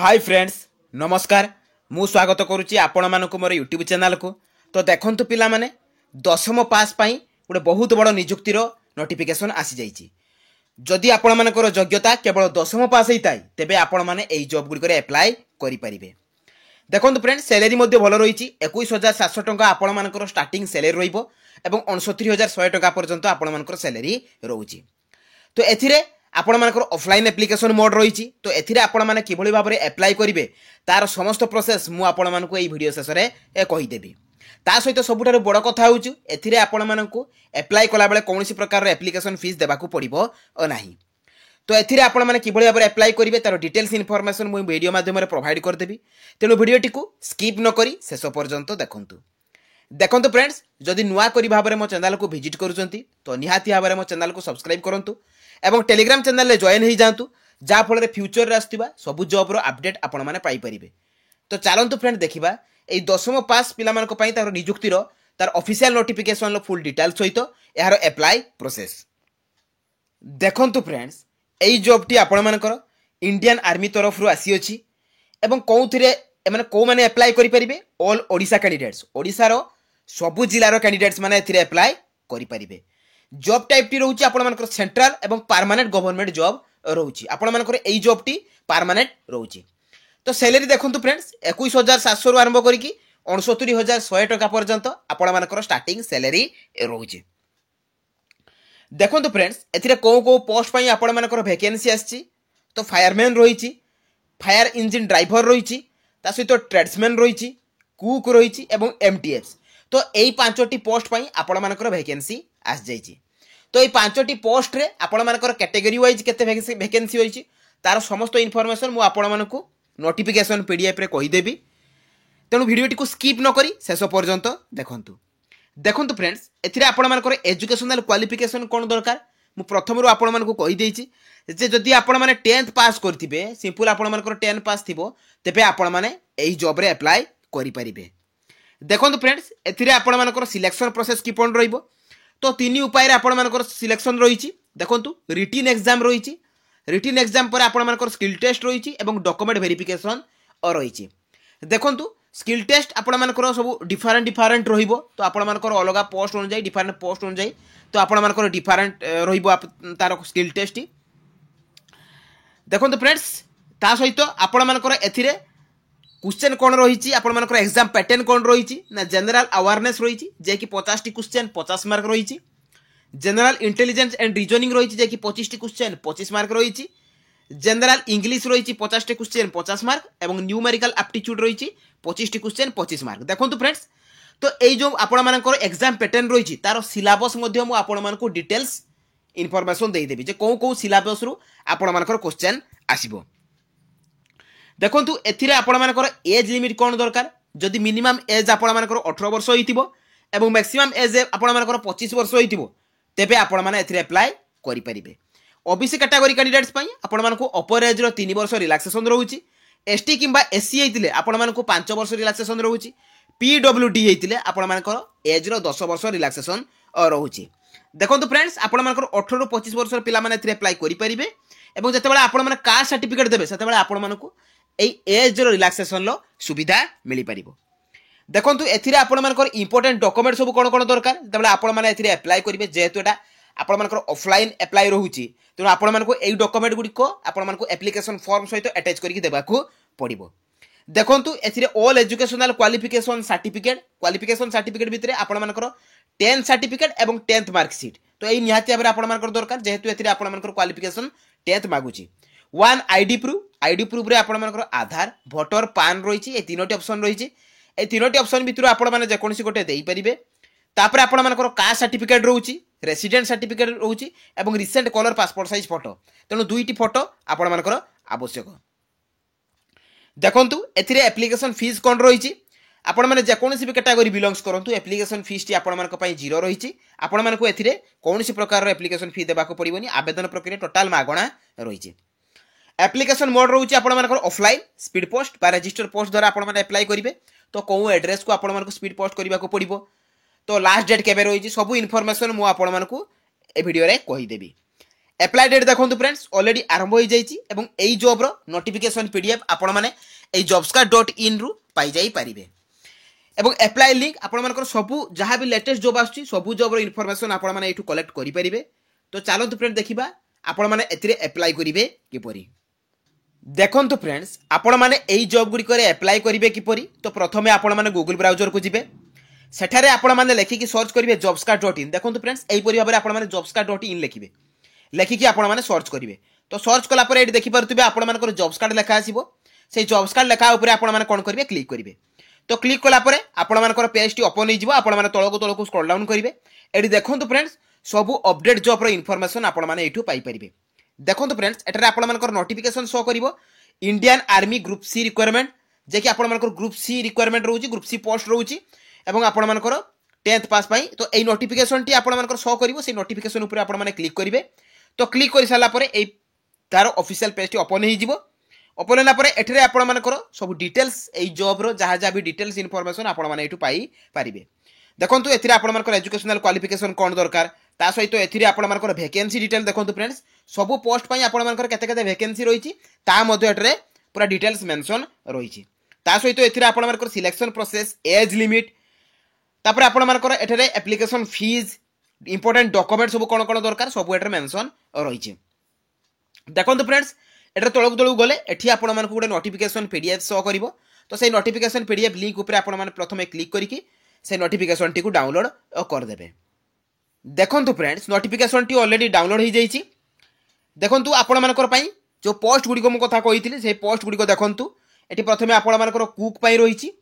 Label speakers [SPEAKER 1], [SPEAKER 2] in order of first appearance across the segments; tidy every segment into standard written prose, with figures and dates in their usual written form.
[SPEAKER 1] Hi friends नमस्कार मु स्वागत करुच्ची आपण मानक मोर यूट्यूब चैनल को। तो देखंतु पिला माने दशम पास पाई गोटे बहुत बड़ निजुक्तिर नोटिफिकेशन आसी जाइए। जदि आपण मानकर योग्यता केवल दशम पास होता है तेबे आपण माने एई जॉब गुड़िक एप्लाय करें। देखो फ्रेंड्स सैलरी भल रही 21,700 टंका आपण मानकर स्टार्टिंग सैलरी रहिबो एवं 69,100 टंका पर्यंत आपण मानकर सैलरी रोची। तो एथिरे आपण मानकर ऑफलाइन एप्लिकेशन मोड रही। तो एथिरे आपण माने किभली भाबरे एप्लाय करिवे तार समस्त प्रोसेस मु आपण मानकु एई वीडियो शेष रे कहिदेबी। ता सहित सबुठारु बड़ कथा होउछु एथिरे आपण मानकु एप्लाय कला बेले कोनोसी प्रकार रे एप्लिकेशन फीस देबाकू पड़िबो नाही। तो एथिरे आपण माने किभली भाबरे एप्लाय करिवे तार डिटेल्स इन्फॉर्मेशन मु वीडियो माध्यम रे प्रोवाइड कर देबी। तेनु वीडियोटी को स्किप न करी शेष पर्यंत देखंतु। देखंतु फ्रेंड्स जदि नुआ करी भाबरे मो चैनल को विजिट करूचंती तो निहाती भाबरे मो चैनल को सब्सक्राइब करंतु एवं टेलीग्राम चैनल रे जॉइन हो जातु जहाँ फल फ्यूचर रे आसथिबा सब जॉब रो अपडेट आपण माने पाई परिबे। तो चलंतु फ्रेंड देखिबा एई दशम पास पिला मानक पई तार नियुक्तिर तार ऑफिशियल नोटिफिकेशन लो फुल डिटेल्स सहित यार एप्लाई प्रोसेस। देखंतु फ्रेंड्स एई जॉब टी आपण मानकर इंडियन आर्मी तरफ रु आसी अछि एवं कोउथिरे माने को माने एप्लाई करि परिबे ऑल ओडिसा कैंडिडेट्स ओडिसा रो सबु जिल्ला रो कैंडिडेट्स माने एथिरे एप्लाई करि परिबे। जॉब टाइप टी रहउची आपण मानकर सेंट्रल एवं परमानेंट गवर्नमेंट जॉब रहउची। आपण मानकर एई जॉब टी परमानेंट रहउची। तो सैलरी देखंतु फ्रेंड्स 21,700 रु आरंभ करिकि 69,100 टका पर्यंत आपण मानकर स्टार्टिंग सैलरी रहउची। देखंतु फ्रेंड्स एथिरे को पोस्ट पई आपण मानकर वैकेंसी आछि। तो फायरमैन रहिछि, फायर इंजिन ड्राइवर रहिछि, ता सहित ट्रेड्समैन रहिछि, कुक रहिछि एवं एमटीएस। तो एई पांचटी पोस्ट पई आपण मानकर वैकेंसी आस जाइछि। तो ये पांचटी पोस्ट रे आपण मानकर कैटेगरी वाइज केते वैकेंसी होइछि तार समस्त इन्फॉर्मेशन मु आपण मानकु नोटिफिकेशन पीडीएफ रे कहि देबी। तेनु वीडियोटी को स्किप न करी शेष पर्यंत देखंतु। देखंतु फ्रेंड्स एथिरे आपण मानकर एजुकेशनल क्वालिफिकेशन कोन दरकार मु प्रथम रो आपण मानकु कहि देइछि जे जदि आपण माने 10th पास करथिबे सिंपल आपण मानकर 10 पास थिबो तेबे आपण माने एही जॉब रे अप्लाई करि परिबे। देखंतु फ्रेंड्स एथिरे आपण मानकर सिलेक्शन प्रोसेस किपन रहिबो। तो तीन उपाय रे आपण मानकर सिलेक्शन रही। देखंतु रिटन एग्जाम रही, रिटन एग्जाम पर आपण मानकर स्किल टेस्ट रही एवं डॉक्यूमेंट वेरिफिकेशन रही। देखंतु स्किल टेस्ट आपण मानकर सब डिफरेंट रहिबो। तो आपण मानकर अलग पोस्ट अनुसार डिफरेंट पोस्ट अनुसार तो आपण मानकर डिफरेंट रहिबो तार स्किल टेस्ट। देखंतु फ्रेंड्स ता सहित आपण मानकर एथिरे क्वेश्चन कौन रही आपण मानकर एग्जाम पैटर्न कौन रही ना जनरल अवेयरनेस रही जे कि 50 क्वेश्चन 50 मार्क रही, जनरल इंटेलिजेंस एंड रीजनिंग रही जे कि 25 क्वेश्चन 25 मार्क रही, जनरल इंग्लिश रही 50 क्वेश्चन 50 मार्क एवं न्यूमेरिकल एप्टीट्यूड रही 25 क्वेश्चन 25 मार्क। देखंतु फ्रेंड्स तो एई जो आपण मानकर एग्जाम पैटर्न रही तार सिलेबस मध्य मु आपण मानकु डिटेल्स इन्फॉर्मेशन दे देबी जे को सिलेबस रु आपण मानकर क्वेश्चन आसीबो। देखंतु एथिरे आपण मानकर एज लिमिट कोन दरकार जदि मिनिमम एज आपण मानकर 18 वर्ष होइतिबो एवं मैक्सिमम एज आपण मानकर 25 वर्ष होइतिबो तेबे आपण माने एथिरे अप्लाई करि परिबे। ओबीसी कैटेगरी कैंडिडेट्स पई आपण मानकु अपर एज रो 3 वर्ष रिलैक्सेशन रहउची, एसटी किंबा एससी हेतिले आपण मानकु 5 वर्ष रिलैक्सेशन रहउची, पीडब्ल्यूडी हेतिले आपण मानकर एज रो 10 वर्ष रिलैक्सेशन रहउची। देखंतु फ्रेंड्स आपण मानकर 18 रो 25 वर्ष पिला माने एथिरे अप्लाई करि परिबे एवं जतेबेला आपण माने कास्ट सर्टिफिकेट देबे सेतेबेला आपण मानकु एज रो रिलैक्सेशन लो सुविधा मिली परिबो। देखंतु एथिरे आपण मानकर इंपोर्टेंट डॉक्यूमेंट सब कोन कोन दरकार तबले आपण माने एथिरे अप्लाई करिवे जेहेतु एटा आपण मानकर ऑफलाइन अप्लाई रहउची तेनु आपण मानकु एई डॉक्यूमेंट गुडी को आपण मानकु एप्लीकेशन फॉर्म सहित अटैच करके देबाकू पड़िबो। देखंतु एथिरे ऑल एजुकेशनल क्वालिफिकेशन सर्टिफिकेट भितरे आपण मानकर 10th सर्टिफिकेट एवं 10th मार्कशीट तो एई निहाती भाबरे आपण मानकर दरकार जेहेतु एथिरे आपण मानकर क्वालिफिकेशन 10th मागुची। वन आईडी प्रूफ रे आपण मानकर आधार वोटर पान रही तीनोटी ऑप्शन रही। ए तीनोटी ऑप्शन भितर आपण माने जे कोनसी गोटे देई परिबे। तापर आपण मानकर कास्ट सर्टिफिकेट रहउची, रेसिडेंट सर्टिफिकेट रहउची एवं recent colour passport size photo तेनु दुईटी फोटो आपण मानकर आवश्यक। देखंतु एथिरे एप्लीकेशन फीस कोन रही आपण माने जे कोनसी भी कैटेगरी बिलोंग्स करंतु एप्लीकेशन फीस टी आपण मानक पई 0 रही। आपण मानक एथिरे कोनसी प्रकार रो एप्लीकेशन फी देबाको पड़िबोनी, आवेदन प्रक्रिया टोटल मागणा रही। एप्लीकेशन मोड रहउची आपण मानकर ऑफलाइन स्पीड पोस्ट बा रजिस्टर पोस्ट द्वारा आपण माने अप्लाई करिवे। तो को एड्रेस को आपण मानक स्पीड पोस्ट करबाको पड़िबो, तो लास्ट डेट केबे रही सब इन्फॉर्मेशन मु आपण मानकु ए वीडियो रे कहि देबी। एप्लाई डेट देखो फ्रेंड्स ऑलरेडी आरंभ हो जाइए और यही जॉब नोटिफिकेशन पीडीएफ आपण मैंने jobscard.in रु पाई जाई पारिबे एवं एप्लाई लिंक आपण सबू जहाँ भी लेटेस्ट जॉब आसुची सबू जॉब इनफॉरमेशन आपण मैंने एठू कलेक्ट करि परिबे। तो चलतु फ्रेंड देखिबा आपण मैंने एथिरे एप्लाई करिवे किपरि। देखंतु फ्रेंड्स आपण मैंने एई जॉब गुडी करे एप्लाई करिवे किपरि। तो प्रथमे आपण मैंने गूगल ब्राउजर को जिबे सेठारे आपण मैंने लेखिकी सर्च करिवे jobscard.in। देखंतु फ्रेंड्स एई परि भाबरे आपण मैंने jobscard.in लेखिबे लेखिकी आपण मैंने सर्च करिवे। तो सर्च कला पर एठी देखि परतुबे आपण मानकर जॉब्स कार्ड लेखा आसीबो से जॉब्स कार्ड लेखा ऊपर आपण माने कोन करिवे क्लिक करिवे। तो क्लिक कला पर आपण मानकर पेज टी ओपन हो जिवो आपण माने तळको स्क्रॉल डाउन करिवे। एठी देखंतु फ्रेंड्स सबु अपडेट जॉब रो इन्फॉर्मेशन आपण माने एठू पाई परिबे। देखंतु फ्रेंड्स एठारे आपण मानकर नोटिफिकेशन शो करिवो Indian Army group C requirement जे कि आपण मानकर ग्रुप सी रिक्वायरमेंट रहउची ग्रुप सी पोस्ट रहउची एवं आपण मानकर 10th पास पाई। तो एई नोटिफिकेशन टी आपण मानकर शो करिवो से नोटिफिकेशन ऊपर आपण माने क्लिक करिवे। तो क्लिक कर सारा पर एई तार ऑफिशियल पेज टी ओपन हो जिवो। ओपन होला पर एठरे आपण मानकर सब डिटेल्स एई जॉब रो जहा जहा भी डिटेल्स इन्फॉर्मेशन आपण माने एठू पाई पारिबे। देखंतु एथिरे आपण मानकर एजुकेशनल क्वालिफिकेशन कोन दरकार ता सहित एथिरे आपण मानकर वैकेंसी डिटेल देखंतु फ्रेंड्स सब पोस्ट पई आपण मानकर केते केते वैकेंसी रहिछि ता मध्ये एठरे पूरा डिटेल्स मेंशन रहिछि। ता सहित एथिरे आपण मानकर सिलेक्शन प्रोसेस एज लिमिट तापर आपण मानकर एठरे एप्लीकेशन फीस इंपोर्टेंट डॉक्यूमेंट सब कोन कोन दरकार सब एठरे मेंशन रहिछि। देखंतु फ्रेंड्स एठरे तळक तळक गले एठी आपण मानकु गुटे नोटिफिकेशन पीडीएफ शो करिवो। तो से नोटिफिकेशन पीडीएफ लिंक ऊपर आपण माने प्रथमे क्लिक करिकि से नोटिफिकेशन टी को डाउनलोड कर देबे। देखंतु friends notification T already download हो जाइछि। देखंतु आपण मानकर पई जो पोस्ट गुडी को म कथा कहिथिले से पोस्ट गुडी को देखंतु एठी प्रथमे आपण मानकर कुक पई रहिछि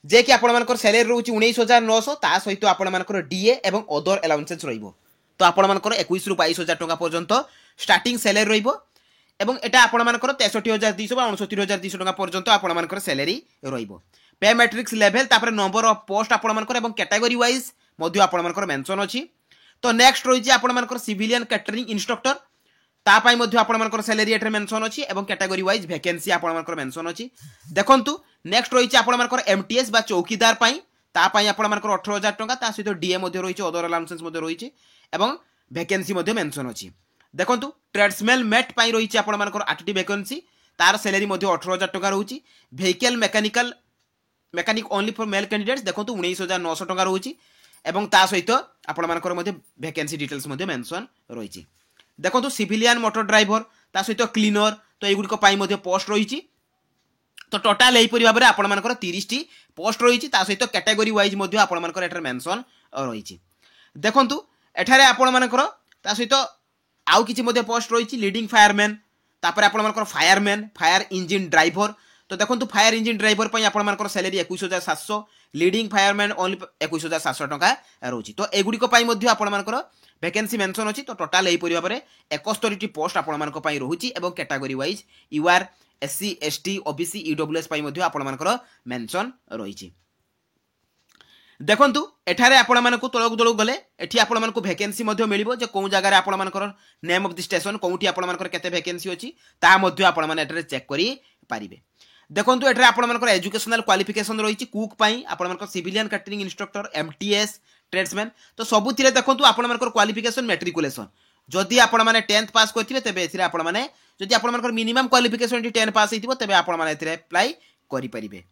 [SPEAKER 1] जे कि आपण मानकर सैलरी रहउछि 19900 ता सहित आपण मानकर डीए एवं अदर अलाउंसेस रहिबो। तो आपण मानकर 21 रु 22000 टका पर्यंत स्टार्टिंग सैलरी रहिबो एवं एटा आपण मानकर 63200 बा 69200 टका पर्यंत आपण मानकर सैलरी रहिबो। पे मैट्रिक्स लेवल तापर नंबर ऑफ पोस्ट आपण मानकर एवं कैटेगरी वाइज मध्ये आपण मानकर मेंशन अछि। तो नेक्स्ट रहिछि आपण मानकर सिविलियन कैटरिंग इंस्ट्रक्टर ता पाई मध्ये आपण मानकर सैलरी एठरे मेंशन अछि एवं कैटेगरी वाइज वैकेंसी आपण मानकर मेंशन अछि। देखंतु नेक्स्ट रहिछि आपण मानकर एमटीएस बा चौकीदार पाई ता पाई आपण मानकर 18000 टका ता सहित डीए मध्ये रहिछि अदर अलाउंसेस मध्ये रहिछि एवं वैकेंसी मध्ये मेंशन अछि। देखंतु ट्रेड्समैन मेट पाई रहिछि आपण मानकर 8टी वैकेंसी तार सैलरी मध्ये 18000 टका रहुछि। Vehicle mechanic only for male candidates देखंतु 19900 टका रहुछि एवं ता सहित आपण मानकर मध्ये वैकेंसी डिटेल्स मध्ये मेंशन रहिछि। देखंतु सिविलियन मोटर ड्राइवर ता सहित क्लीनर तो एगुडी को पाई मध्ये पोस्ट रहिछि। तो टोटाल एही परि भाबरे आपण मानकर 30 टी पोस्ट रहिछि ता सहित कैटेगरी वाइज मध्ये आपण मानकर एटर मेंशन रहिछि। देखंतु एठारे आपण मानकर ता सहित आउ किछि मध्ये पोस्ट रहिछि लीडिंग फायरमैन तापर आपण मानकर फायरमैन फायर इंजिन ड्राइवर। तो देखंतु फायर इंजिन ड्राइवर पई आपण मानकर सैलरी 21700 लीडिंग फायरमैन ओनली 21700 टका रहुछि। तो एगुडी को पाई मध्ये आपण मानकर वैकेंसी मेंशन अछि। तो टोटाल एही परि भाबरे 71 टी पोस्ट आपण मानकर पाई रहुछि एवं category wise UR SC ST OBC EWS पाई मध्ये आपण मानकर मेंशन रहिछि। देखंतु एठारे आपण मानकु तळक तळक गले एठी आपण मानकु वैकेंसी मध्ये मिलिबो जे कोन जगह रे आपण मानकर नेम ऑफ द स्टेशन कोउठी आपण मानकर केते वैकेंसी अछि ता मध्ये आपण माने एठारे चेक करि पारिबे। देखंतु एठारे आपण मानकर एजुकेशनल क्वालिफिकेशन रहिछि कुक पाई आपण मानकर civilian catering instructor MTS tradesman. तो सबुथिरे देखंतु आपण मानकर क्वालिफिकेशन मैट्रिकुलेशन जदि आपण माने 10th पास करथिबे तबे एथिरे आपण माने जदि आपण मानकर मिनिमम क्वालिफिकेशन 10 पास हेतिबो तबे आपण माने एथिरे अप्लाई करि परिबे।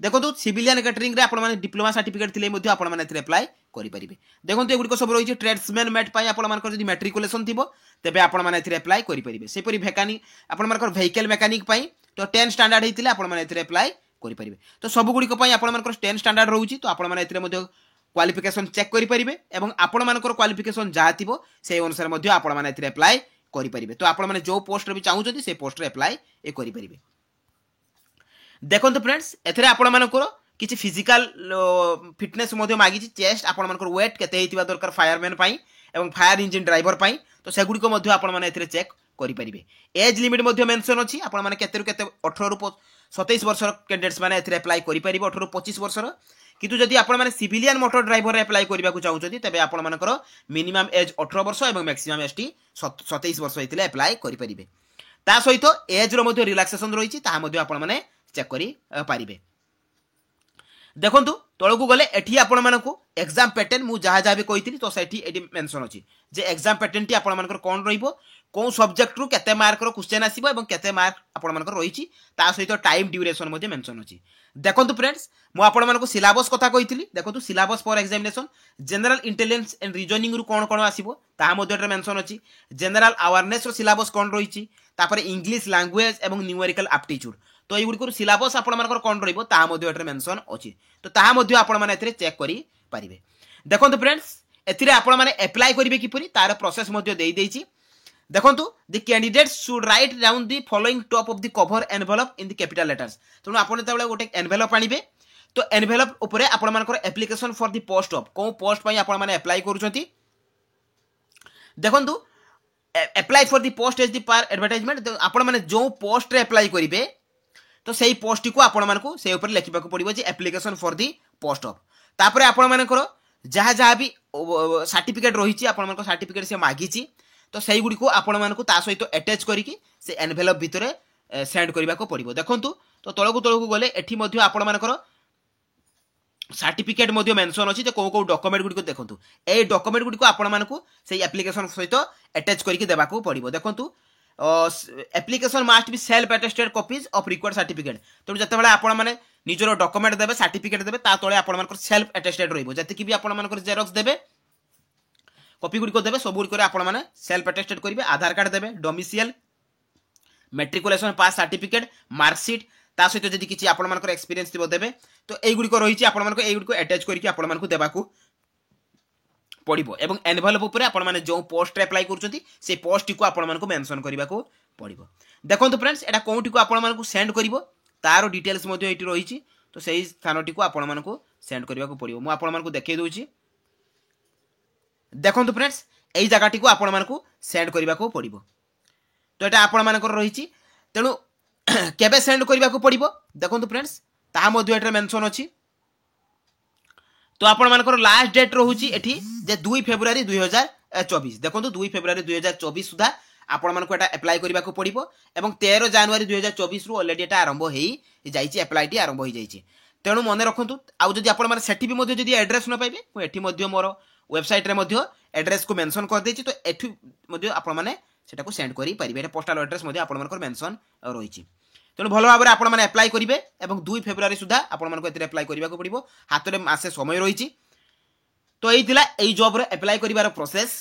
[SPEAKER 1] देखो सिविलियन कैटरिंग रे आपण माने डिप्लोमा सर्टिफिकेट थिले मध्ये आपण माने एथिरे अप्लाई करि परिबे। देखो एगुडी को सब रहिछि ट्रेड्समैन मेट पाई आपण मानकर जदि मैट्रिकुलेशन थिबो तबे आपण माने एथिरे अप्लाई करि परिबे। से परि मैकेनिक आपण मानकर व्हीकल मैकेनिक पाई तो 10 स्टैंडर्ड हेतिले आपण माने एथिरे अप्लाई करि परिबे। तो सब गुडी को पाई आपण मानकर 10 स्टैंडर्ड रहउछि तो आपण माने एथिरे मध्ये क्वालिफिकेशन चेक करि परिबे एवं आपण मानकर क्वालिफिकेशन जहा थिबो से अनुसार मध्ये आपण माने एथिरे अप्लाई करि परिबे। तो आपण माने जो पोस्ट रे भी चाहू जदि से पोस्ट रे अप्लाई ए करि परिबे। देखंतु फ्रेंड्स एथिरे आपण मानकर किछि फिजिकल फिटनेस मध्ये मागिछि चेस्ट आपण मानकर वेट केते हेतिबा दरकार फायरमैन पाई एवं फायर इंजिन ड्राइवर पाई। तो से गुडी को मध्ये आपण माने एथिरे चेक करि परिबे। एज लिमिट मध्ये मेंशन अछि आपण माने केते रु केते 18 रु 27 वर्ष कैंडिडेट्स माने एथिरे अप्लाई करि परिबे 18 रु 25 वर्ष रो। किंतु जदि आपण माने सिविलियन मोटर ड्राइवर रे अप्लाई करबा को चाहू जदि तबे आपण मानकर मिनिमम एज 18 वर्ष एवं मैक्सिमम एज 27 वर्ष हेतिले अप्लाई करि परिबे। ता सहित एज रो मध्ये रिलैक्सेशन रहिछि ता मध्ये आपण माने चेक करि पारिबे। देखंतु तलू गले एठी आपण मानकु एग्जाम पैटर्न मु जहाँ जहाँ भी कही तो सेठी एठी मेंशन अछि जे एग्जाम पैटर्न टी आपण मानकर कोन रहिबो कौ सब्जेक्ट रु केते मार्क रो क्वेश्चन आसीबो एवं केते मार्क आपण मानकर रहिछि ता सहित टाइम ड्यूरेशन मध्ये मेंशन अछि। देखंतु फ्रेंड्स मु आपण मानकु सिलेबस कथा कहितली देखंतु syllabus for examination general intelligence and reasoning रु कोन कोन आसीबो ता मध्ये मेंशन अछि। जनरल अवेयरनेस रो सिलेबस कोन रहिछि तापर इंग्लिश लैंग्वेज एवं न्यूमेरिकल एप्टीट्यूड तो ये गुडी सिलेबस आपण मानकर कोन रहिबो ता मध्ये एटा मेंशन अछि तो ता मध्ये आपण माने एथिरे चेक करि परिबे। देखंतु फ्रेंड्स एथिरे आपण माने अप्लाई करिवे किपरि तार प्रोसेस मध्ये देई देइछि। देखंतु the candidates should write down the following top of the cover envelope in the capital letters तनु आपण तबले गोटे एनवेलप आनिबे तो एनवेलप ऊपर आपण मानकर application for the post of को पोस्ट पई आपण माने अप्लाई करूछंती। देखंतु apply for the post as the per advertisement आपण माने जो पोस्ट रे अप्लाई करिवे तो सही पोस्ट को आपण मानकु से ऊपर लिखिबा को पड़िबो जे application for the post of तापरे आपण मानकर जहाँ जहाँ भी सर्टिफिकेट रही आपण मानकर सर्टिफिकेट से मागिछि तो सही गुडी को आपण मानकु ता सहित अटैच करिकि से एनवेलप भितरे सेंड करिबा को पड़िबो। देखंतु तो तळकु गले एठी मध्ये आपण मानकर सर्टिफिकेट मध्ये मेंशन अछि जे को डॉक्यूमेंट गुडी को देखंतु ए डॉक्यूमेंट गुडी को आपण मानकु से एप्लीकेशन सहित अटैच करिकि देबा को पड़िबो। देखंतु application must be self attested copies of required certificate तो जते बेला आपण माने निजरो डॉक्यूमेंट देबे सर्टिफिकेट देबे ता तळे आपण मानकर सेल्फ अटेस्टेड रहिबो जते कि भी आपण मानकर जेरॉक्स देबे कॉपी गुडी को देबे सब गुडी करे आपण माने सेल्फ अटेस्टेड करिवे आधार कार्ड देबे डोमिसाइल मैट्रिकुलेशन पास सर्टिफिकेट मार्कशीट ता सहित जदि किछि आपण मानकर एक्सपीरियंस दिबो देबे तो एई गुडी को रहिछि आपण मानकर एई गुडी को अटैच करिकि आपण मानकर देबा को पड़िबो एवं एनवेलप ऊपर आपण माने जो पोस्ट रे अप्लाई करूछंती से पोस्ट को आपण मानकर मेंशन करिबा को पड़िबो। देखंतु फ्रेंड्स एटा कोउटी को आपण मानकर सेंड करिवो तारो डिटेल्स मध्ये एटी रहिछि तो सेही स्थानटी को आपण मानकर सेंड करिबा को पड़िबो। मु आपण मानकर देखै दोछि देखंतु फ्रेंड्स एई जगाटी को आपण मानकर सेंड करिबा को पड़िबो तो एटा आपण मानकर रहिछि तेनु केबे सेंड करिबा को पड़िबो। देखंतु फ्रेंड्स ता मध्ये एटा मेंशन अछि तो आपण मानकर लास्ट डेट रहउची एठी जे 2 फेब्रुआरी 2024 देखंतु 2 फेब्रुआरी 2024 सुधा आपण मानकर एटा अप्लाई करिबा को पड़िबो एवं 13 जनवरी 2024 रु ऑलरेडी एटा आरंभ हेई जाईची अप्लाई टी आरंभ होई जाईची तेनु मने रखंतु आउ जदि आपण माने सेठी भी मध्ये जदि एड्रेस न पाइबे मु एठी मध्ये मोर वेबसाइट रे मध्ये एड्रेस को मेंशन कर देछि तो एठी मध्ये आपण माने सेटा को सेंड करि परिबे एटा पोस्टल एड्रेस मध्ये आपण मानकर मेंशन रहिछि तेणु भल भाव में आपण मैंने अप्लाई करेंगे और 2 फेब्रुआरी सुधा आपण अप्लाई करने को पड़ो हाथ में मासे समय रही तो यही जॉब रे अप्लाई कर प्रोसेस